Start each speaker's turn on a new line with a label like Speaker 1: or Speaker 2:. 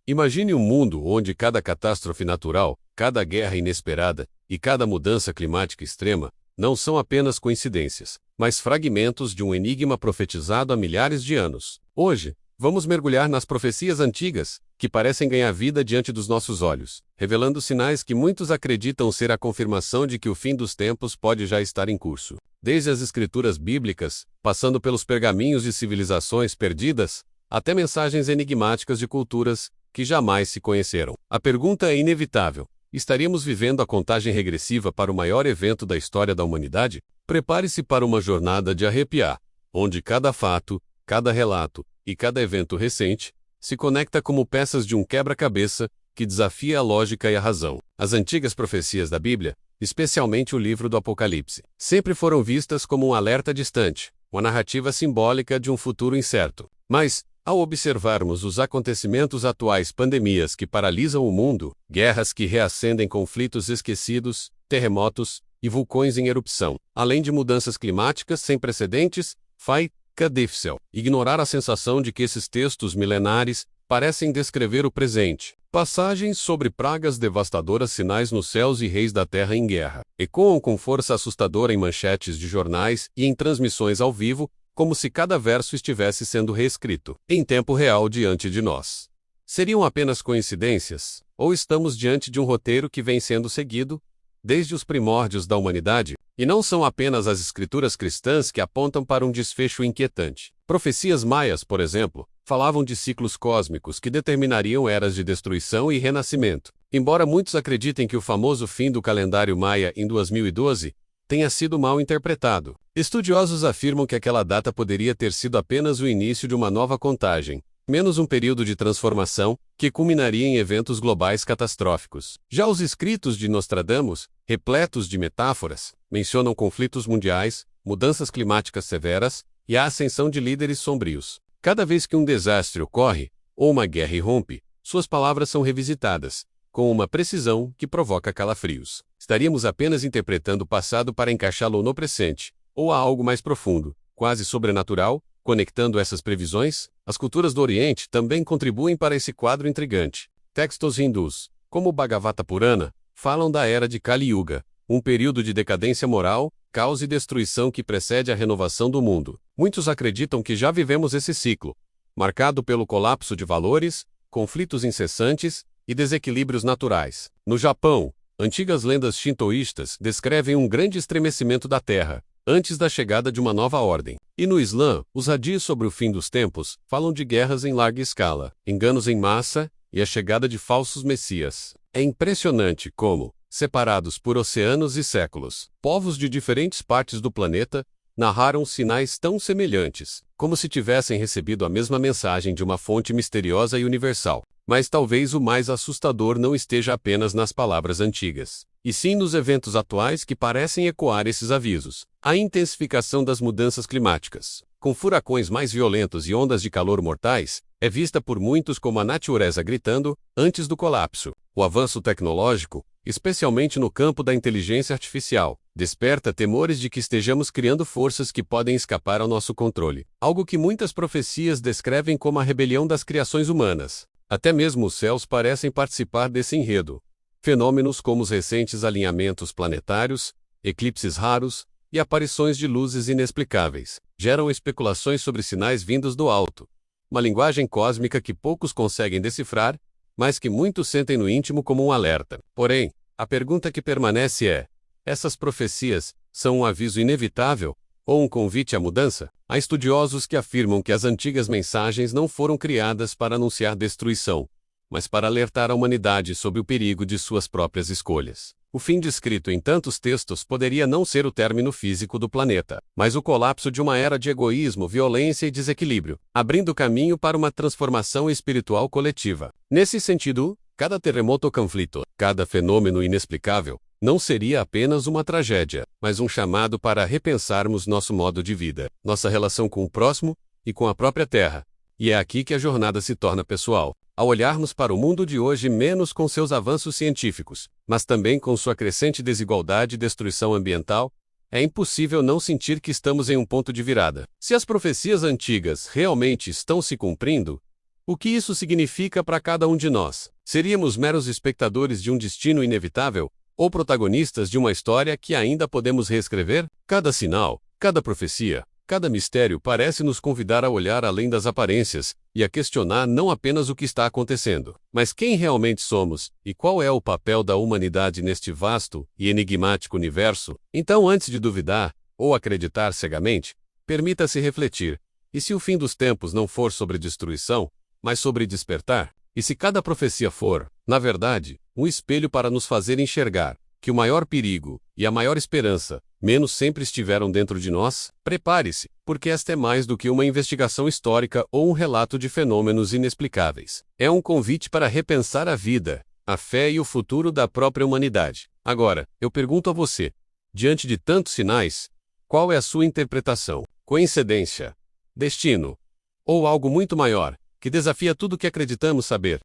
Speaker 1: Imagine um mundo onde cada catástrofe natural, cada guerra inesperada e cada mudança climática extrema não são apenas coincidências, mas fragmentos de um enigma profetizado há milhares de anos. Hoje, vamos mergulhar nas profecias antigas, que parecem ganhar vida diante dos nossos olhos, revelando sinais que muitos acreditam ser a confirmação de que o fim dos tempos pode já estar em curso. Desde as escrituras bíblicas, passando pelos pergaminhos de civilizações perdidas, até mensagens enigmáticas de culturas que jamais se conheceram. A pergunta é inevitável: estaríamos vivendo a contagem regressiva para o maior evento da história da humanidade? Prepare-se para uma jornada de arrepiar, onde cada fato, cada relato e cada evento recente se conecta como peças de um quebra-cabeça que desafia a lógica e a razão. As antigas profecias da Bíblia, especialmente o livro do Apocalipse, sempre foram vistas como um alerta distante, uma narrativa simbólica de um futuro incerto. Mas, ao observarmos os acontecimentos atuais, pandemias que paralisam o mundo, guerras que reacendem conflitos esquecidos, terremotos e vulcões em erupção, além de mudanças climáticas sem precedentes, fica difícil ignorar a sensação de que esses textos milenares parecem descrever o presente. Passagens sobre pragas devastadoras, sinais nos céus e reis da terra em guerra, ecoam com força assustadora em manchetes de jornais e em transmissões ao vivo, como se cada verso estivesse sendo reescrito em tempo real diante de nós. Seriam apenas coincidências? Ou estamos diante de um roteiro que vem sendo seguido desde os primórdios da humanidade? E não são apenas as escrituras cristãs que apontam para um desfecho inquietante. Profecias maias, por exemplo, falavam de ciclos cósmicos que determinariam eras de destruição e renascimento. Embora muitos acreditem que o famoso fim do calendário maia em 2012 tenha sido mal interpretado, estudiosos afirmam que aquela data poderia ter sido apenas o início de uma nova contagem, menos um período de transformação que culminaria em eventos globais catastróficos. Já os escritos de Nostradamus, repletos de metáforas, mencionam conflitos mundiais, mudanças climáticas severas e a ascensão de líderes sombrios. Cada vez que um desastre ocorre, ou uma guerra irrompe, suas palavras são revisitadas, com uma precisão que provoca calafrios. Estaríamos apenas interpretando o passado para encaixá-lo no presente, ou há algo mais profundo, quase sobrenatural, conectando essas previsões? As culturas do Oriente também contribuem para esse quadro intrigante. Textos hindus, como o Bhagavata Purana, falam da era de Kali Yuga, um período de decadência moral, caos e destruição que precede a renovação do mundo. Muitos acreditam que já vivemos esse ciclo, marcado pelo colapso de valores, conflitos incessantes e desequilíbrios naturais. No Japão, antigas lendas shintoístas descrevem um grande estremecimento da terra, antes da chegada de uma nova ordem. E no Islã, os hadis sobre o fim dos tempos falam de guerras em larga escala, enganos em massa e a chegada de falsos messias. É impressionante como, separados por oceanos e séculos, povos de diferentes partes do planeta narraram sinais tão semelhantes, como se tivessem recebido a mesma mensagem de uma fonte misteriosa e universal. Mas talvez o mais assustador não esteja apenas nas palavras antigas, e sim nos eventos atuais que parecem ecoar esses avisos. A intensificação das mudanças climáticas, com furacões mais violentos e ondas de calor mortais, é vista por muitos como a natureza gritando antes do colapso. O avanço tecnológico, especialmente no campo da inteligência artificial, desperta temores de que estejamos criando forças que podem escapar ao nosso controle, algo que muitas profecias descrevem como a rebelião das criações humanas. Até mesmo os céus parecem participar desse enredo. Fenômenos como os recentes alinhamentos planetários, eclipses raros e aparições de luzes inexplicáveis geram especulações sobre sinais vindos do alto, uma linguagem cósmica que poucos conseguem decifrar, mas que muitos sentem no íntimo como um alerta. Porém, a pergunta que permanece é: essas profecias são um aviso inevitável ou um convite à mudança? Há estudiosos que afirmam que as antigas mensagens não foram criadas para anunciar destruição, mas para alertar a humanidade sobre o perigo de suas próprias escolhas. O fim descrito em tantos textos poderia não ser o término físico do planeta, mas o colapso de uma era de egoísmo, violência e desequilíbrio, abrindo caminho para uma transformação espiritual coletiva. Nesse sentido, cada terremoto ou conflito, cada fenômeno inexplicável, não seria apenas uma tragédia, mas um chamado para repensarmos nosso modo de vida, nossa relação com o próximo e com a própria Terra. E é aqui que a jornada se torna pessoal, ao olharmos para o mundo de hoje menos com seus avanços científicos, mas também com sua crescente desigualdade e destruição ambiental, é impossível não sentir que estamos em um ponto de virada. Se as profecias antigas realmente estão se cumprindo, O que isso significa para cada um de nós? Seríamos meros espectadores de um destino inevitável? Ou protagonistas de uma história que ainda podemos reescrever? Cada sinal, cada profecia, cada mistério parece nos convidar a olhar além das aparências e a questionar não apenas o que está acontecendo, mas quem realmente somos e qual é o papel da humanidade neste vasto e enigmático universo. Então, antes de duvidar ou acreditar cegamente, permita-se refletir. E se o fim dos tempos não for sobre destruição, mas sobre despertar? E se cada profecia for, na verdade, um espelho para nos fazer enxergar que o maior perigo e a maior esperança, menos sempre estiveram dentro de nós? Prepare-se, porque esta é mais do que uma investigação histórica ou um relato de fenômenos inexplicáveis. É um convite para repensar a vida, a fé e o futuro da própria humanidade. Agora, eu pergunto a você, diante de tantos sinais, qual é a sua interpretação? Coincidência? Destino? Ou algo muito maior, que desafia tudo o que acreditamos saber?